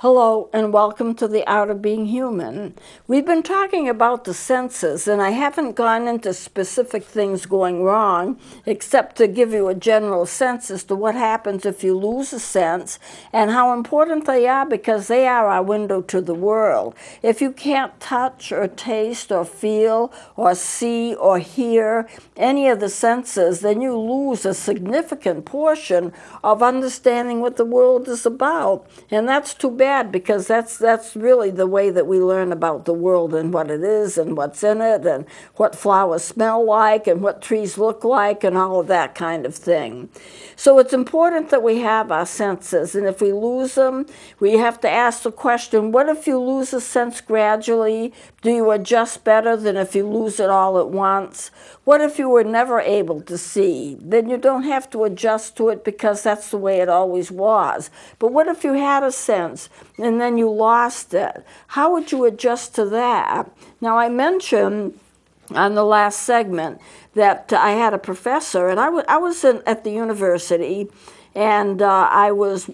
Hello and welcome to The Art of Being Human. We've been talking about the senses, and I haven't gone into specific things going wrong except to give you a general sense as to what happens if you lose a sense and how important they are, because they are our window to the world. If you can't touch or taste or feel or see or hear any of the senses, then you lose a significant portion of understanding what the world is about. And that's too bad, because that's really the way that we learn about the world and what it is and what's in it and what flowers smell like and what trees look like and all of that kind of thing. So it's important that we have our senses, and if we lose them, we have to ask the question, what if you lose a sense gradually? Do you adjust better than if you lose it all at once? What if you were never able to see? Then you don't have to adjust to it, because that's the way it always was. But what if you had a sense and then you lost it? How would you adjust to that? Now, I mentioned on the last segment that I had a professor, and I was at the university, and I was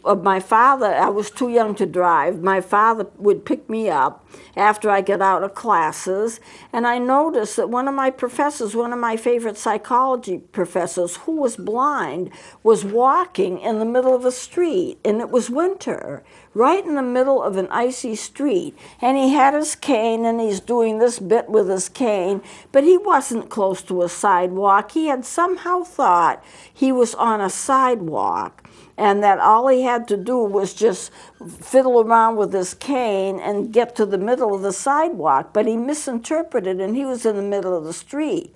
too young to drive. My father would pick me up after I get out of classes, and I noticed that one of my professors, one of my favorite psychology professors, who was blind, was walking in the middle of a street, and it was winter, right in the middle of an icy street, and he had his cane, and he's doing this bit with his cane, but he wasn't close to a sidewalk. He had somehow thought he was on a sidewalk, and that all he had to do was just fiddle around with his cane and get to the middle of the sidewalk, but he misinterpreted, and he was in the middle of the street.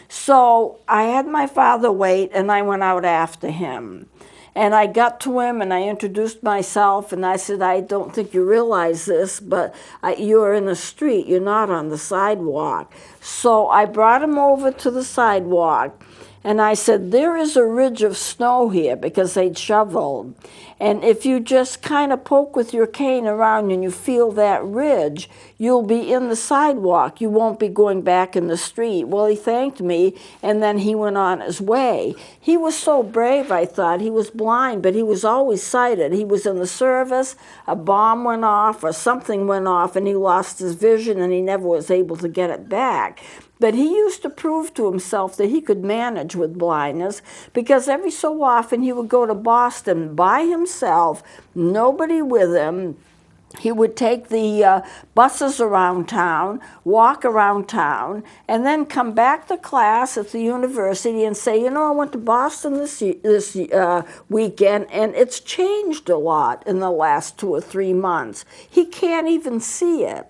So I had my father wait, and I went out after him. And I got to him, and I introduced myself, and I said, I don't think you realize this, but you're in the street, you're not on the sidewalk. So I brought him over to the sidewalk, and I said, there is a ridge of snow here, because they'd shoveled. And if you just kind of poke with your cane around and you feel that ridge, you'll be in the sidewalk. You won't be going back in the street. Well, he thanked me, and then he went on his way. He was so brave, I thought. He was blind, but he was always sighted. He was in the service, a bomb went off or something went off, and he lost his vision, and he never was able to get it back. But he used to prove to himself that he could manage with blindness, because every so often he would go to Boston by himself, nobody with him. He would take the buses around town, walk around town, and then come back to class at the university and say, you know, I went to Boston this weekend, and it's changed a lot in the last 2 or 3 months. He can't even see it.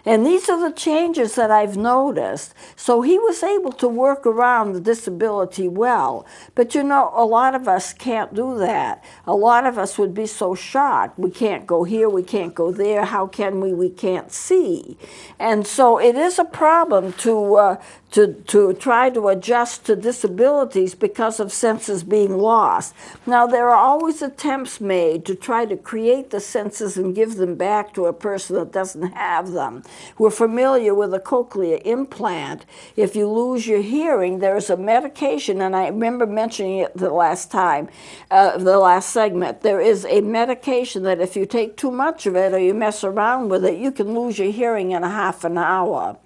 And these are the changes that I've noticed. So he was able to work around the disability well. But you know, a lot of us can't do that. A lot of us would be so shocked. We can't go here, we can't go there. How can we? We can't see. And so it is a problem to try to adjust to disabilities because of senses being lost. Now, there are always attempts made to try to create the senses and give them back to a person that doesn't have them. We're familiar with a cochlear implant. If you lose your hearing, there's a medication, and I remember mentioning it the last time, the last segment. There is a medication that if you take too much of it or you mess around with it, you can lose your hearing in a half an hour.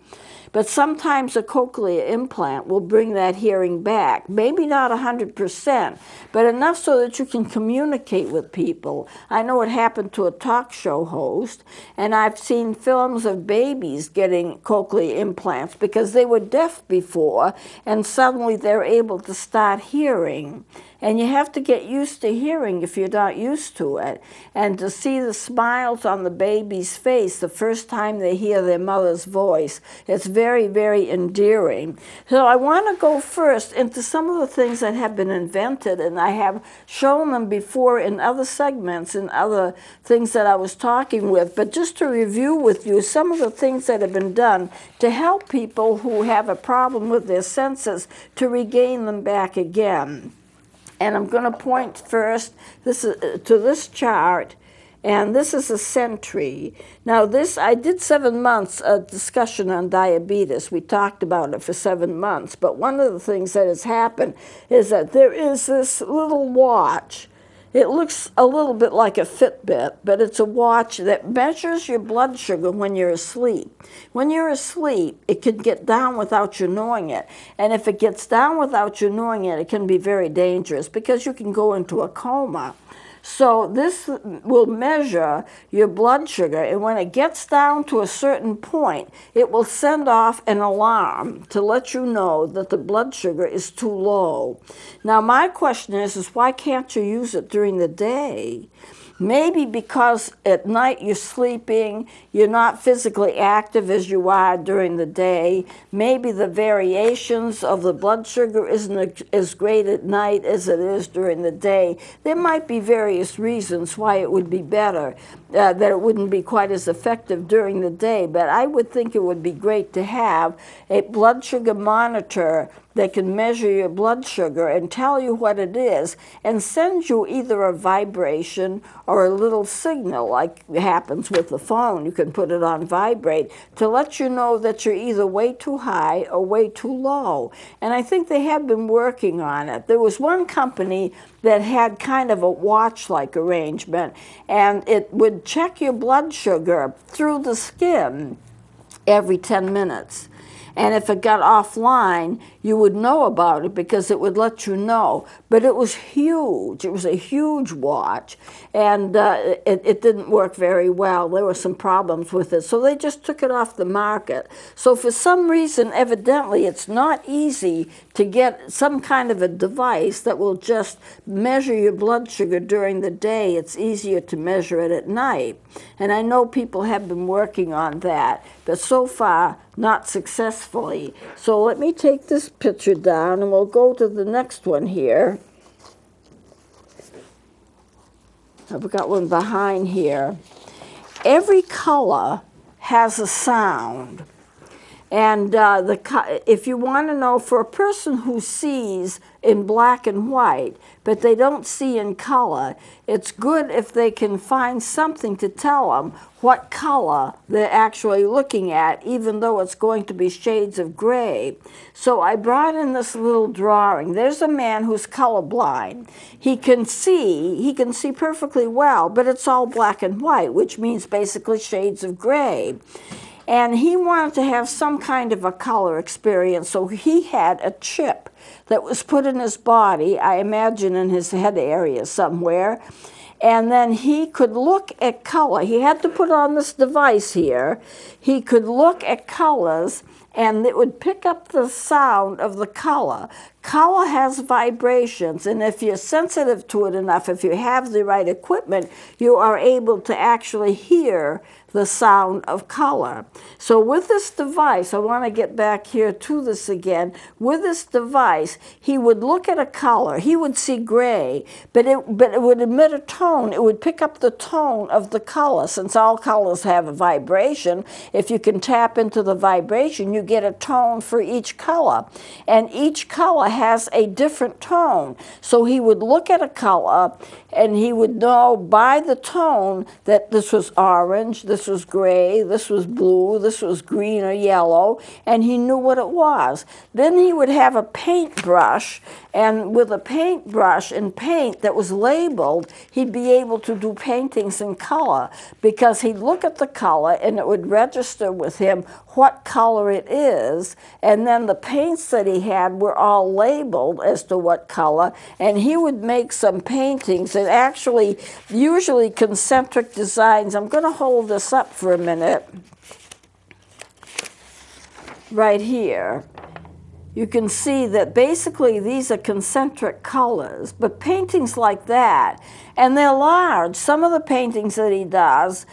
But sometimes a cochlear implant will bring that hearing back. Maybe not 100%, but enough so that you can communicate with people. I know it happened to a talk show host, and I've seen films of babies getting cochlear implants because they were deaf before, and suddenly they're able to start hearing. And you have to get used to hearing if you're not used to it. And to see the smiles on the baby's face the first time they hear their mother's voice, it's very, very endearing. So I want to go first into some of the things that have been invented, and I have shown them before in other segments and other things that I was talking with. But just to review with you some of the things that have been done to help people who have a problem with their senses to regain them back again. And I'm going to point first to this chart, and this is a century. Now I did 7 months of discussion on diabetes. We talked about it for 7 months, but one of the things that has happened is that there is this little watch, It looks a little bit like a Fitbit, but it's a watch that measures your blood sugar when you're asleep. When you're asleep, it can get down without you knowing it. And if it gets down without you knowing it, it can be very dangerous because you can go into a coma. So this will measure your blood sugar, and when it gets down to a certain point, it will send off an alarm to let you know that the blood sugar is too low. Now my question is why can't you use it during the day? Maybe because at night you're sleeping, you're not physically active as you are during the day. Maybe the variations of the blood sugar isn't as great at night as it is during the day. There might be various reasons why it would be better, that it wouldn't be quite as effective during the day, but I would think it would be great to have a blood sugar monitor that can measure your blood sugar and tell you what it is and send you either a vibration or a little signal like happens with the phone. You can put it on vibrate to let you know that you're either way too high or way too low. And I think they have been working on it. There was one company that had kind of a watch-like arrangement, and it would check your blood sugar through the skin every 10 minutes. And if it got offline, you would know about it because it would let you know. But it was huge. It was a huge watch, and it didn't work very well. There were some problems with it, so they just took it off the market. So for some reason, evidently, it's not easy to get some kind of a device that will just measure your blood sugar during the day. It's easier to measure it at night. And I know people have been working on that, but so far, not successfully. So let me take this picture down and we'll go to the next one here. I've got one behind here. Every color has a sound. And if you want to know, for a person who sees in black and white, but they don't see in color, it's good if they can find something to tell them what color they're actually looking at, even though it's going to be shades of gray. So I brought in this little drawing. There's a man who's colorblind. He can see perfectly well, but it's all black and white, which means basically shades of gray. And he wanted to have some kind of a color experience, so he had a chip that was put in his body, I imagine in his head area somewhere, and then he could look at color. He had to put on this device here. He could look at colors, and it would pick up the sound of the color. Color has vibrations, and if you're sensitive to it enough, if you have the right equipment, you are able to actually hear the sound of color. So with this device, I want to get back here to this again. With this device, he would look at a color. He would see gray, but it would emit a tone. It would pick up the tone of the color. Since all colors have a vibration, if you can tap into the vibration, you get a tone for each color. And each color has a different tone. So he would look at a color, and he would know by the tone that this was orange, this was gray, this was blue, this was green or yellow, and he knew what it was. Then he would have a paintbrush, and with a paintbrush and paint that was labeled, he'd be able to do paintings in color, because he'd look at the color and it would register with him what color it is, and then the paints that he had were all labeled as to what color, and he would make some paintings, and actually usually concentric designs. I'm going to hold this up for a minute. Right here. You can see that basically these are concentric colors, but paintings like that, and they're large. Some of the paintings that he does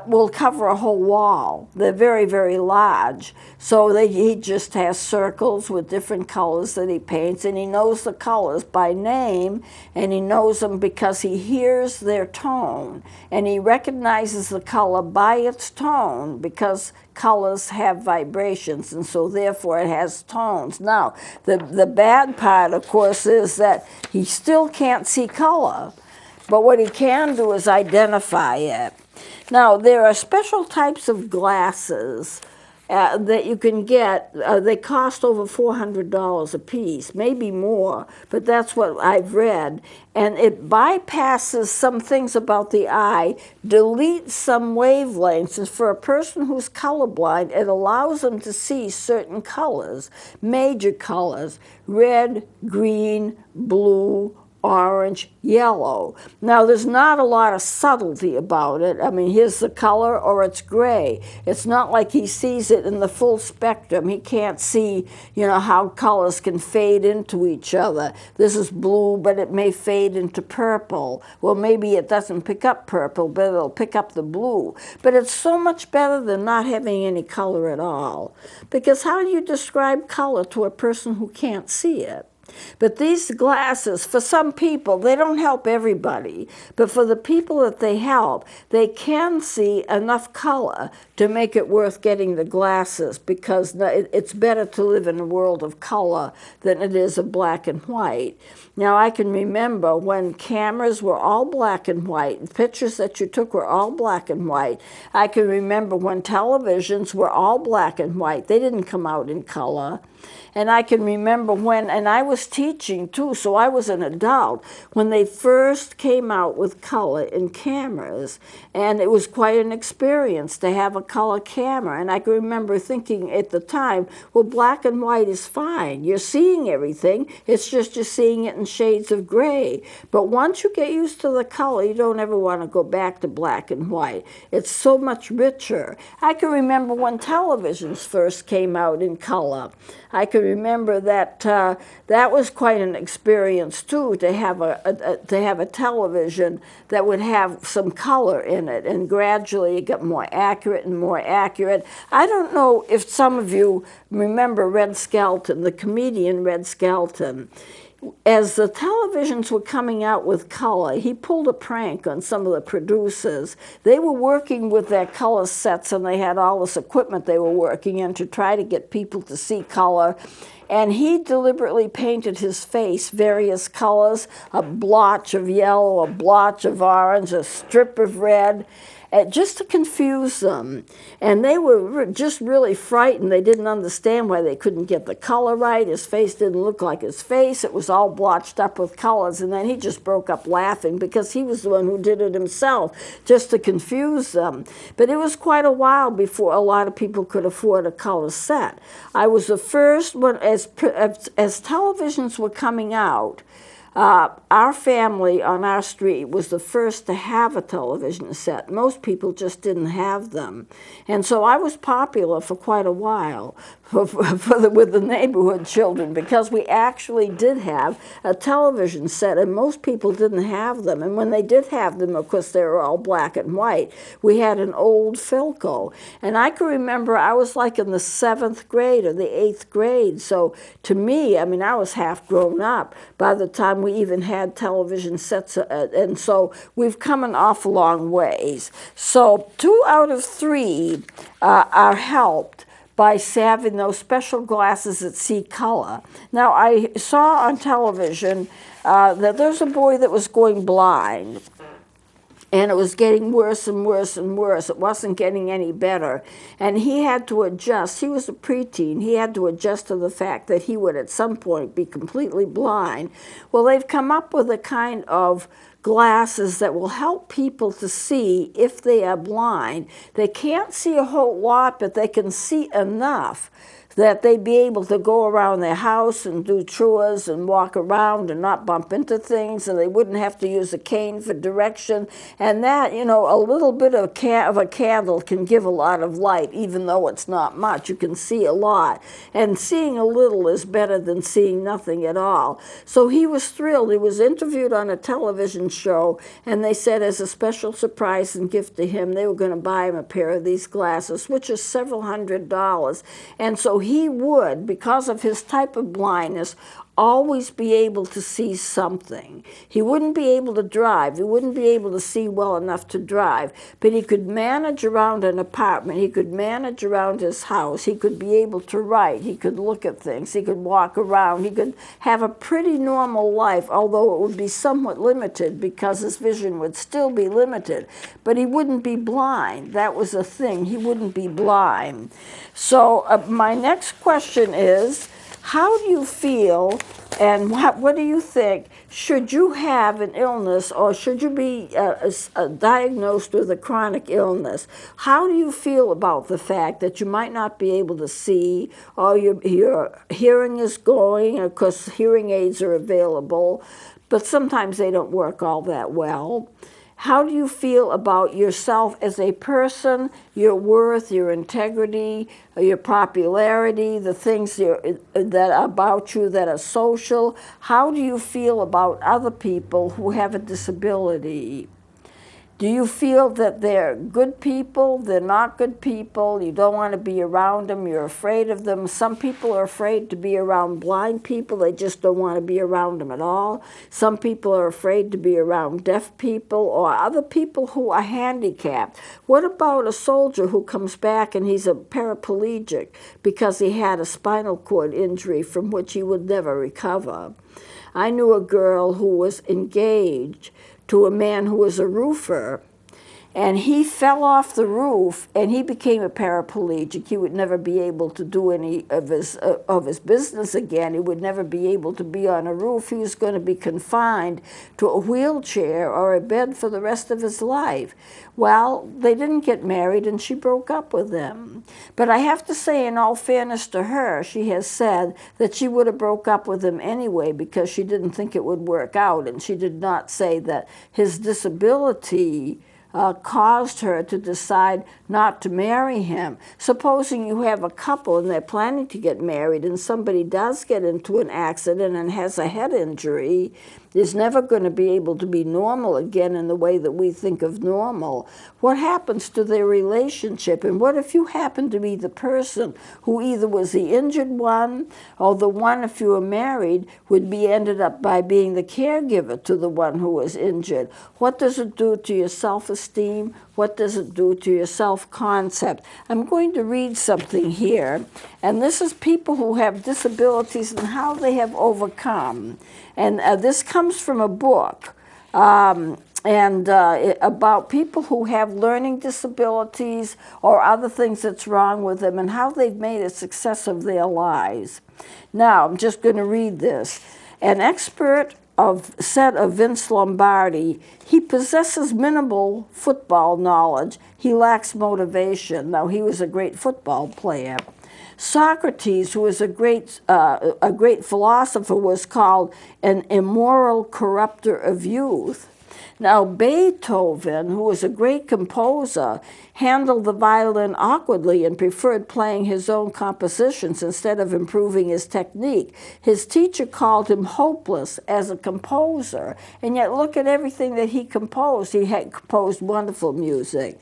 will cover a whole wall. They're very, very large. So he just has circles with different colors that he paints, and he knows the colors by name, and he knows them because he hears their tone, and he recognizes the color by its tone because colors have vibrations, and so therefore it has tones. Now, the bad part, of course, is that he still can't see color, but what he can do is identify it. Now, there are special types of glasses that you can get. They cost over $400 a piece, maybe more, but that's what I've read. And it bypasses some things about the eye, deletes some wavelengths. And for a person who's colorblind, it allows them to see certain colors, major colors, red, green, blue, orange, yellow. Now, there's not a lot of subtlety about it. I mean, here's the color or it's gray. It's not like he sees it in the full spectrum. He can't see, how colors can fade into each other. This is blue, but it may fade into purple. Well, maybe it doesn't pick up purple, but it'll pick up the blue. But it's so much better than not having any color at all. Because how do you describe color to a person who can't see it? But these glasses, for some people, they don't help everybody, but for the people that they help, they can see enough color to make it worth getting the glasses, because it's better to live in a world of color than it is of black and white. Now, I can remember when cameras were all black and white, pictures that you took were all black and white. I can remember when televisions were all black and white. They didn't come out in color. And I can remember when, and I was teaching too, so I was an adult, when they first came out with color in cameras. And it was quite an experience to have a color camera. And I can remember thinking at the time, well, black and white is fine. You're seeing everything. It's just you're seeing it in shades of gray. But once you get used to the color, you don't ever want to go back to black and white. It's so much richer. I can remember when televisions first came out in color. I can remember that that was quite an experience too, to have a television that would have some color in it, and gradually it got more accurate and more accurate. I don't know if some of you remember Red Skelton, the comedian Red Skelton. As the televisions were coming out with color, he pulled a prank on some of the producers. They were working with their color sets, and they had all this equipment they were working in to try to get people to see color. And he deliberately painted his face various colors, a blotch of yellow, a blotch of orange, a strip of red, just to confuse them. And they were just really frightened. They didn't understand why they couldn't get the color right. His face didn't look like his face. It was all blotched up with colors. And then he just broke up laughing, because he was the one who did it himself, just to confuse them. But it was quite a while before a lot of people could afford a color set. I was the first one, as televisions were coming out, our family on our street was the first to have a television set. Most people just didn't have them. And so I was popular for quite a while with the neighborhood children, because we actually did have a television set, and most people didn't have them. And when they did have them, of course, they were all black and white. We had an old Philco. And I can remember I was like in the 7th grade or the 8th grade. So to me, I mean, I was half grown up by the time we even had television sets. And so we've come an awful long ways. So 2 out of 3 are helped by having those special glasses that see color. Now, I saw on television that there's a boy that was going blind, and it was getting worse and worse and worse. It wasn't getting any better. And he had to adjust. He was a preteen. He had to adjust to the fact that he would at some point be completely blind. Well, they've come up with a kind of glasses that will help people to see if they are blind. They can't see a whole lot, but they can see enough that they'd be able to go around their house and do chores and walk around and not bump into things, and they wouldn't have to use a cane for direction. And that, a little bit of a candle can give a lot of light, even though it's not much. You can see a lot. And seeing a little is better than seeing nothing at all. So he was thrilled. He was interviewed on a television show, and they said as a special surprise and gift to him, they were going to buy him a pair of these glasses, which is several $100s. And so he would, because of his type of blindness, always be able to see something. He wouldn't be able to drive. He wouldn't be able to see well enough to drive, but he could manage around an apartment. He could manage around his house. He could be able to write. He could look at things. He could walk around. He could have a pretty normal life, although it would be somewhat limited because his vision would still be limited. But he wouldn't be blind. That was a thing. He wouldn't be blind. So my next question is, how do you feel, and what do you think, should you have an illness or should you be diagnosed with a chronic illness? How do you feel about the fact that you might not be able to see, or your hearing is going, of course hearing aids are available, but sometimes they don't work all that well? How do you feel about yourself as a person, your worth, your integrity, your popularity, the things that about you that are social? How do you feel about other people who have a disability? Do you feel that they're good people, they're not good people, you don't want to be around them, you're afraid of them? Some people are afraid to be around blind people, they just don't want to be around them at all. Some people are afraid to be around deaf people or other people who are handicapped. What about a soldier who comes back and he's a paraplegic because he had a spinal cord injury from which he would never recover? I knew a girl who was engaged to a man who was a roofer, and he fell off the roof and he became a paraplegic. He would never be able to do any of his business again. He would never be able to be on a roof. He was going to be confined to a wheelchair or a bed for the rest of his life. Well, they didn't get married and she broke up with him. But I have to say, in all fairness to her, she has said that she would have broke up with him anyway because she didn't think it would work out, and she did not say that his disability caused her to decide not to marry him. Supposing you have a couple and they're planning to get married and somebody does get into an accident and has a head injury, is never going to be able to be normal again in the way that we think of normal. What happens to their relationship? And what if you happen to be the person who either was the injured one, or the one, if you were married, would be ended up by being the caregiver to the one who was injured? What does it do to your self-esteem? What does it do to your self-concept? I'm going to read something here, and this is people who have disabilities and how they have overcome. And this comes from a book about people who have learning disabilities or other things that's wrong with them and how they've made a success of their lives. Now, I'm just going to read this. An expert said of Vince Lombardi, he possesses minimal football knowledge. He lacks motivation. Now, he was a great football player. Socrates, who was a great philosopher, was called an immoral corrupter of youth. Now, Beethoven, who was a great composer, handled the violin awkwardly and preferred playing his own compositions instead of improving his technique. His teacher called him hopeless as a composer, and yet look at everything that he composed. He had composed wonderful music.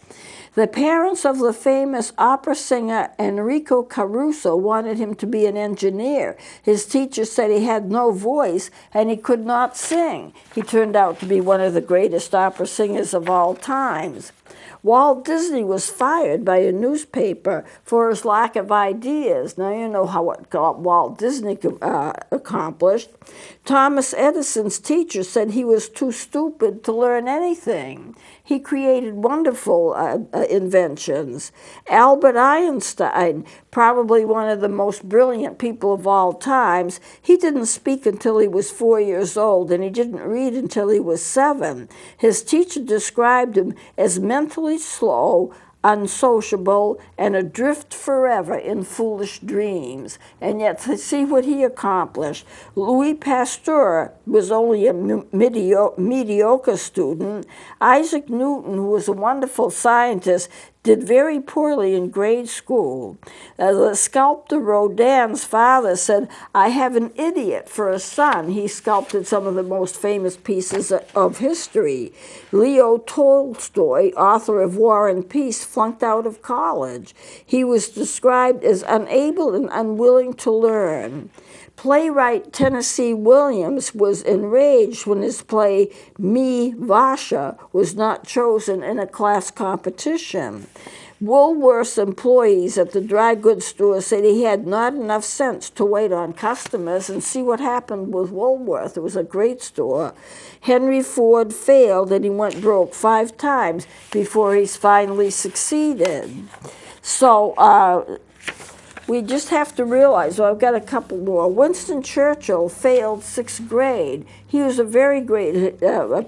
The parents of the famous opera singer Enrico Caruso wanted him to be an engineer. His teacher said he had no voice and he could not sing. He turned out to be one of the greatest opera singers of all times. Walt Disney was fired by a newspaper for his lack of ideas. Now you know what Walt Disney accomplished. Thomas Edison's teacher said he was too stupid to learn anything. He created wonderful inventions. Albert Einstein, probably one of the most brilliant people of all times, he didn't speak until he was 4 years old, and he didn't read until he was 7. His teacher described him as mentally slow, unsociable, and adrift forever in foolish dreams. And yet, to see what he accomplished. Louis Pasteur was only a mediocre student. Isaac Newton, who was a wonderful scientist, did very poorly in grade school. The sculptor Rodin's father said, "I have an idiot for a son." He sculpted some of the most famous pieces of history. Leo Tolstoy, author of War and Peace, flunked out of college. He was described as unable and unwilling to learn. Playwright Tennessee Williams was enraged when his play Me, Vasha was not chosen in a class competition. Woolworth's employees at the dry goods store said he had not enough sense to wait on customers, and see what happened with Woolworth. It was a great store. Henry Ford failed and he went broke 5 times before he finally succeeded. So we just have to realize, well, I've got a couple more. Winston Churchill failed 6th grade. He was a very great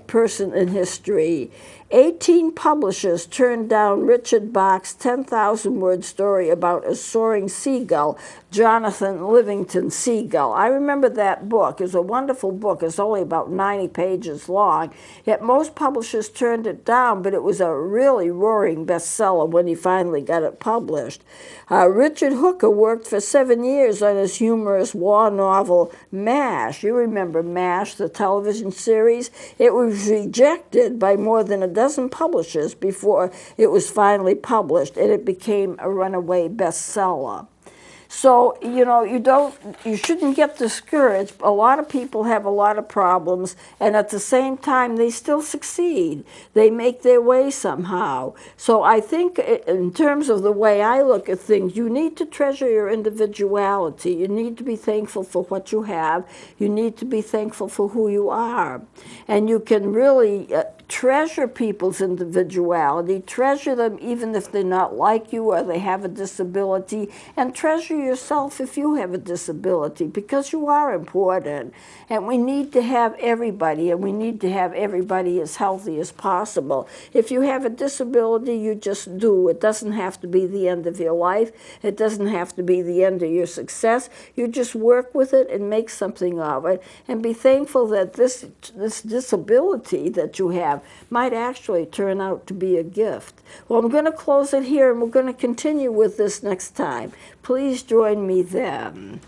person in history. 18 publishers turned down Richard Bach's 10,000-word story about a soaring seagull, Jonathan Livingston Seagull. I remember that book. It was a wonderful book. It's only about 90 pages long. Yet most publishers turned it down, but it was a really roaring bestseller when he finally got it published. Richard Hooker worked for 7 years on his humorous war novel, MASH. You remember MASH, the television series? It was rejected by more than a dozen publishers before it was finally published, and it became a runaway bestseller. So, you shouldn't get discouraged. A lot of people have a lot of problems, and at the same time, they still succeed. They make their way somehow. So I think in terms of the way I look at things, you need to treasure your individuality. You need to be thankful for what you have. You need to be thankful for who you are. And you can really treasure people's individuality, treasure them even if they're not like you or they have a disability, and treasure yourself if you have a disability, because you are important. And we need to have everybody, and we need to have everybody as healthy as possible. If you have a disability, you just do. It doesn't have to be the end of your life. It doesn't have to be the end of your success. You just work with it and make something of it, and be thankful that this disability that you have might actually turn out to be a gift. Well, I'm going to close it here, and we're going to continue with this next time. Please join me then.